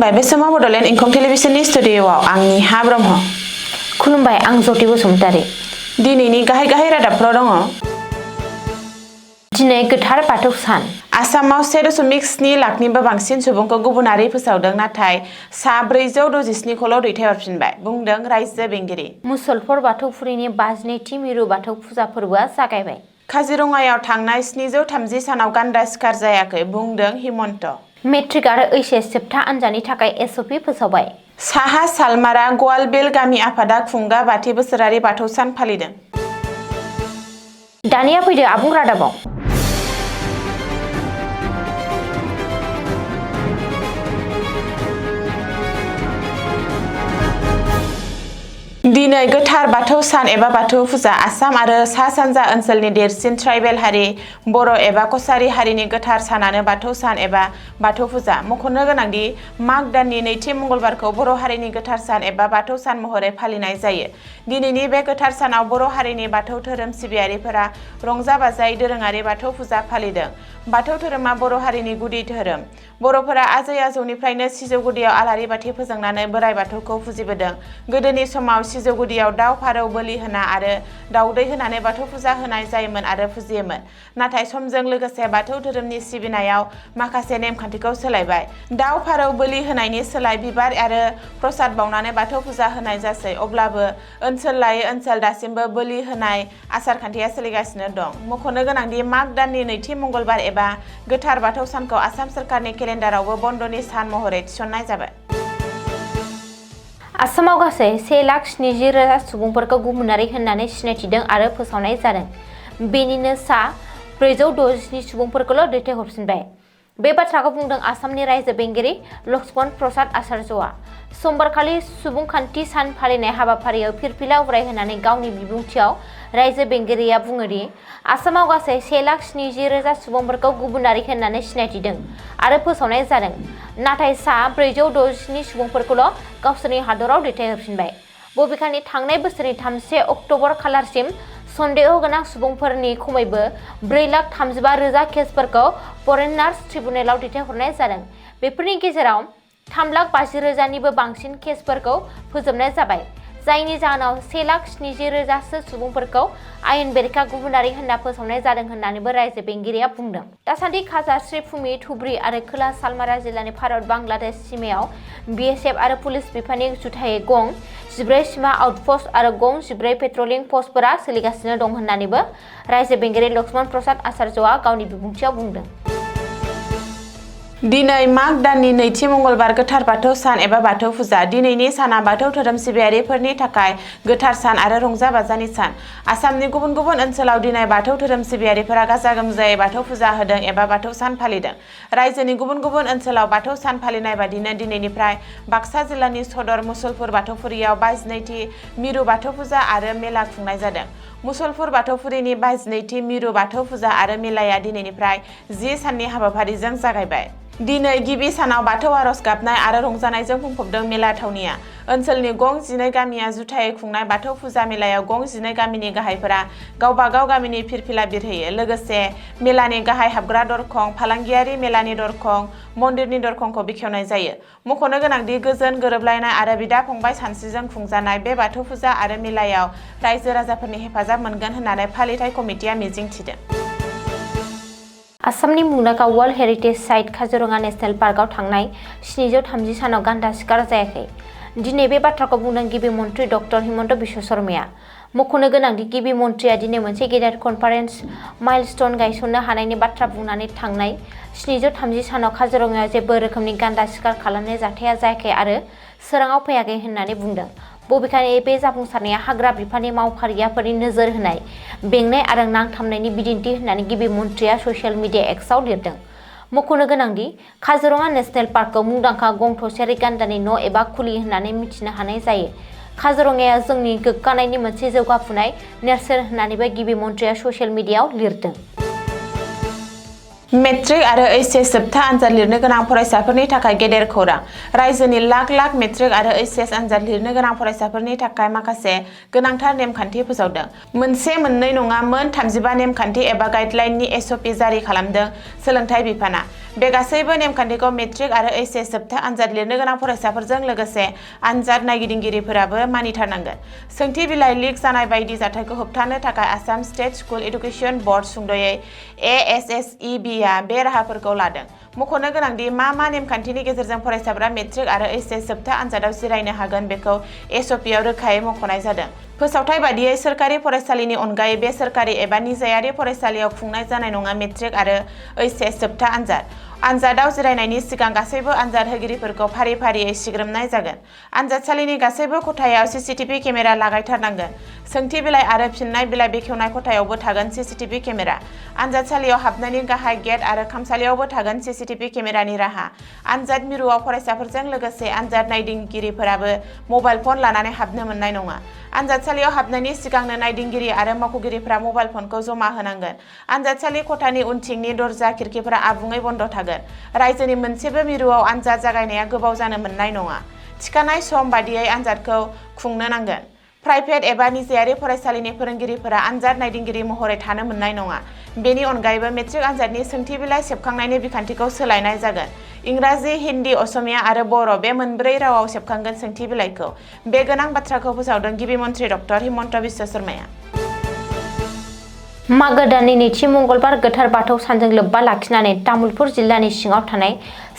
खुलुमबाय बे समाव बडलेण्ड इंखं टेलिभिजननि स्टुडिय'आव आंनि हा ब्रह्म। खुलुमबाय आं ज्योति बसुमतारी। दिनैनि गाहाय रादाबफोराव दङ। दिनै गोथार बाथौ सान। आसामाव 1.7 लाखनिबो बांसिन सुबुंखौ गुबुनारि फोसावदों, नाथाय सा 467खौल' दैथायहरफिनबाय, बुंदों रायजो बेंगिरि। मुसलपुर बाथौफुरिनि 52थि मिरु बाथौ फुजा फोरबोआ जागायबाय। काजिरङायाव थांनाय 730 सानाव गान्दा सिखार जायाखै, बुंदों हिमन्त। मेट्रिक आरो ओइचएस जोबथा आनजादनि थाखाय एसअपि फोसावबाय। साहा सालमारा गवालबिल गामि आफादा खुंगा बाथि बोसोरारि बाथौ सान फालिदों। दानिया फैदो आबुं रादाबाव। दिनै गोथार बाथौ सान एबा बाथौ फुजा। आसाम आरो सा सानजा ओनसोलनि देरसिन ट्राइबेल हारि बर' एबा कसारी हारिनि गोथार सानानो बाथौ सान एबा बाथौ फुजा। मख'नो गोनांदि माघ दाननि नैथि मंगलबारखौ बर' हारिनि गोथार सान एबा बाथौ सान महरै फालिनाय जायो। दिनैनि बे गोथार सानाव बर' हारिनि बाथौ धोरोम सिबियारिफोरा रंजा बाजायै दोरोङारि बाथौ फुजा फालिदों। बाथौ धोरोमा बर' हारिनि गुदि धोरोम। बर'फोरा आजै आजौनिफ्रायनो सिजौ गुदियाव आलारि बाथि फोजोंनानै बोराइ बाथौखौ फुजिबोदों। गोदोनि समाव सिजौ गुदियाव दाउ फारौ बोलि होना आरो दाउदै होनानै बाथौ फुजा होनाय जायोमोन आरो फुजियोमोन। नाथाय समजों लोगोसे बाथौ धोरोमनि सिबिनायाव माखासे नेमखान्थिखौ सोलायबाय। दाउ फारौ बोलि होनायनि सोलाय बिबार आरो प्रसाद बावनानै बाथौ फुजा होनाय जासै। अब्लाबो ओनसोल लायै ओनसोल दासिमबो बोलि होनाय आसारखान्थिया सोलिगासिनो दं। मख'नो गोनांदि माघ दाननि नैथि मंगलबार एबा गोथार बाथौ सानखौ आसाम सोरखारनि केलेन्डारावबो बन्दनि सान महरै थिसननाय जाबाय। आसामाव गासै 1,70,000 सुबुंफोरखौ गुबुनारि होननानै सिनायथिदों आरो फोसावनाय जादों। बेनिनो सा 467 सुबुंफोरखौल' दैथायहरफिनबाय। बे बाथ्राखौ बुंदों आसामनि रायजो बेंगिरि लक्ष्मण प्रसाद आचार्यआ। समबारखालि सुबुंखान्थि सान फालिनाय हाबाफारियाव फिरफिला उरायहोनानै गावनि बिबुंथियाव रायजो बेंगिरिया बुङोदि आसामाव गासै 1,70,000 सुबुंफोरखौ गुबुनारि होननानै सिनायथिदों आरो फोसावनाय जादों, नाथाय सा 467 सुबुंफोरखौल' गावसोरनि हादराव दैथायहरफिनबाय। बबेखानि थांनाय बोसोरनि 3 अक्ट'बर खालारसिम सन्देह गोनां सुबुंफोरनि खमैबो 4,35,000 केसफोरखौ फरेनार्स ट्रिब्युनेलाव दैथायहरनाय जादों। बेफोरनि गेजेराव 3,50,000निबो बांसिन केसफोरखौ फोजोबनाय जाबाय, जायनि जाहोनाव 1,70,000 सुबुंफोरखौ आयेन बेरेखा गुबुनारि होनना फोसावनाय जादों होननानैबो रायजो बेंगिरिया बुंदों। दासान्दि खासा श्रीभूमि, धुबरी आरो खोला सालमारा जिल्लानि भारत बांलादेश सीमायाव बिएसएफ आरो पुलिस बिफाननि जुथायै गं 14 सीमा आउटपस्ट आरो गं 14 पेट्रलिं पस्टफोरा सोलिगासिनो दं होननानैबो रायजो बेंगिरि लक्ष्मण प्रसाद आचार्यआ गावनि बिबुंथियाव बुंदों। दिनै माघ दाननि नैथि मंगलबार गोथार बाथौ सान एबा बाथौ फुजा। दिनैनि साना बाथौ धोरोम सिबियारिफोरनि थाखाय गोथार सान आरो रंजा बाजानि सान। आसामनि गुबुन गुबुन ओनसोलाव दिनै बाथौ धोरोम सिबियारिफोरा गाजा गोमजायै बाथौ फुजा होदों एबा बाथौ सान फालिदों। रायजोनि गुबुन गुबुन ओनसोलाव बाथौ सान फालिनाय बादिनो दिनैनिफ्राय बाक्सा जिल्लानि सदर मुसलपुर बाथौफुरियाव 22थि मिरु बाथौ फुजा आरो मेला खुंनाय जादों। मुसलपुर बाथौफुरिनि 22थि मिरु बाथौ फुजा आरो मेलाया दिनैनिफ्राय 10 साननि हाबाफारिजों जागायबाय। दिनै गिबि सानाव बाथौ आरज गाबनाय आरो रंजानायजों बुंफबदों मेला थावनिया। ओनसोलनि गं 12 गामिया जुथायै खुंनाय बाथौ फुजा मेलायाव गं 12 गामिनि गाहायफोरा गावबा गाव गामिनि फिरफिला बिरहोयो। लोगोसे मेलानि गाहाय हाबग्रा दरखं, फालांगियारि मेलानि दरखं, मन्दिरनि दरखंखौ बेखेवनाय जायो। मख'नो गोनांदि गोजोन गोरोबलायनाय आरो बिदा फंबाय सानस्रिजों खुंजानाय बे बाथौ फुजा आरो मेलायाव रायजो राजाफोरनि हेफाजाब मोनगोन होननानै फालिथाय कमिटिया मिजिंथिदों। आसामनि मुंदांखा world heritage site Kaziranga national पार्कआव थांनाय 730 सानाव गान्दा सिखार जायाखै। दिनै बे बाथ्राखौ बुंदों गिबि मन्थ्रि डक्टर हिमन्त बिश्व शर्माया। मख'नो गोनांदि गिबि मन्थ्रिया दिनै मोनसे गेदेर कनफारेन्स माइलस्टोन गायसननो हानायनि बाथ्रा बुंनानै थांनाय 730 सानाव काजिरङायाव जेबो रोखोमनि गान्दा सिखार खालामनाय जाथाया जायाखै आरो सोराङाव फैयाखै होननानै बुंदों। बबेखानि बे जाफुंसारनाया हाग्रा बिफाननि मावफारियाफोरनि नोजोर होनाय, बेंनाय आरो नांथाबनायनि बिदिन्थि होननानै गिबि मन्थ्रिया ससियेल मिडिया एक्सआव लिरदों। मख'नो गोनांदि काजिरङा नेशनेल पार्कखौ मुंदांखा गं थसेयारि गान्दानि न' एबा खुलि होननानै मिथिनो हानाय जायो। काजिरङाया जोंनि गोग्गानायनि मोनसे जौगाफुनाय नेरसोन होननानैबो गिबि मन्थ्रिया ससियेल मिडियायाव लिरदों। मेट्रिक आरो एचएस जोबथा आनजाद लिरनो गोनां फरायसाफोरनि थाखाय गेदेर खौरां। रायजोनि लाख लाख मेट्रिक आरो एचएस आनजाद लिरनो गोनां फरायसाफोरनि थाखाय माखासे गोनांथार नेमखान्थि फोसावदों। मोनसे मोननै नङा मोन 35 नेमखान्थि एबा गाइडलाइननि एसअपि जारि खालामदों सोलोंथाइ बिफाना। बे गासैबो नेमखान्थिखौ मेट्रिक आरो एचएस जोबथा आनजाद लिरनो गोनां फरायसाफोरजों लोगोसे आनजाद नायगिरिगिरिफोराबो मानिथारनांगोन। सोंथि बिलाइ लिक जानाय बायदि जाथायखौ होबथानो थाखाय Assam state school education board सुंद'यै ASSEB बे राहाफोरखौ लादों। मख'नो गोनांदि मा नेमखान्थिनि गेजेरजों फरायसाफोरा मेट्रिक आरो एचएस जोबथा आनजादाव जिरायनो हागोन बेखौ एसअपिआव रोखायै मख'नाय जादों। फोसावथाइ बादियै सोरखारि फरायसालिनि अनगायै बे सोरखारि एबा निजायारि फरायसालियाव खुंनाय जानाय नङा मेट्रिक आरो एचएस जोबथा आनजादाव जिरायनायनि सिगां गासैबो आनजाद होगिरिफोरखौ फारि फारियै सिग्रोमनाय जागोन। आनजादसालिनि गासैबो खथायाव सीसीटीवी केमेरा लागायथारनांगोन। सोंथि बिलाइ आरो फिननाय बिलाइ बेखेवनाय खथायावबो थागोन सीसीटीवी केमेरा। आनजादसालियाव हाबनायनि गाहाय गेट आरो खामसालियावबो थागोन सीसीटीवी केमेरानि राहा। आनजाद मिरुआव फरायसाफोरजों लोगोसे आनजाद नायदिंगिरिफोराबो मबाइल फन लानानै हाबनो मोननाय नङा। आनजादसालियाव हाबनायनि सिगांनो नायदिंगिरि आरो मावख'गिरिफोरा मबाइल फनखौ जमा होनांगोन। आनजादसालि खथानि उनथिंनि दरजा खिरखिफोरा आबुङै बन्द थागोन। रायजोनि मोनसेबो मिरुआव आनजाद जागायनाया गोबाव जानो मोननाय नङा। थिखानाय सम बादियै आनजादखौ खुंनो नांगोन। प्राइभेट एबा निजायारि फरायसालिनि फोरोंगिरिफोरा आनजाद नायदिंगिरि महरै थानो मोननाय नङा। बेनि अनगायैबो मेट्रिक आनजादनि सोंथि बिलाइ सेबखांनायनि बिखान्थिखौ सोलायनाय जागोन। इंराजि, हिन्दी, असमिया आरो बर' बे मोनब्रै रावाव सेबखांगोन सोंथि बिलाइखौ। बे गोनां बाथ्राखौ फोसावदों गिबि मन्थ्रि डक्टर हिमन्त बिश्व शर्माया। मागो दाननि नैथि मंगलबार गोथार बाथौ सानजों लोब्बा लाखिनानै तामुलपुर जिल्लानि सिङाव थानाय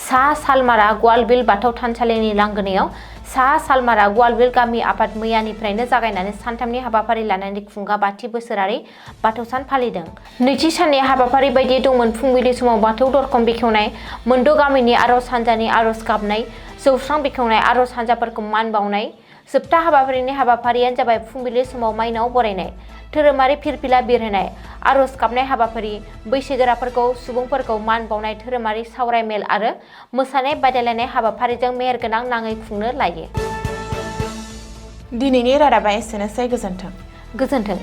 साहा सालमारा गवालबिल बाथौ थानसालिनि लांगोनायाव साहा सालमारा गवालबिल गामि आफाद मैयानिफ्रायनो जागायनानै सानथामनि हाबाफारि लानानै खुंगा बाथि बोसोरारि बाथौ सान फालिदों। नैथि साननि हाबाफारि बायदि दंमोन फुंबिलि समाव बाथौ दरखं बेखेवनाय, मोनद' गामिनि आर'ज हान्जानि आर'ज गाबनाय, जौस्रां बेखेवनाय, आर'ज हान्जाफोरखौ मान बावनाय। जोबथा हाबाफारियानो जाबाय फुंबिलि समाव माइनाव बरायनाय, धोरोमारि फिरफिला बिरहोनाय, आर'ज गाबनाय हाबाफारि, बैसोगोराफोरखौ सुबुंफोरखौ मान बावनाय, धोरोमारि सावराय मेल आरो मोसानाय बादायलायनाय हाबाफारिजों मेहेरगोनां नाङै खुंनो लायो। दिनैनि रादाबा एसेनोसै। गोजोन्थों। गोजोन्थों।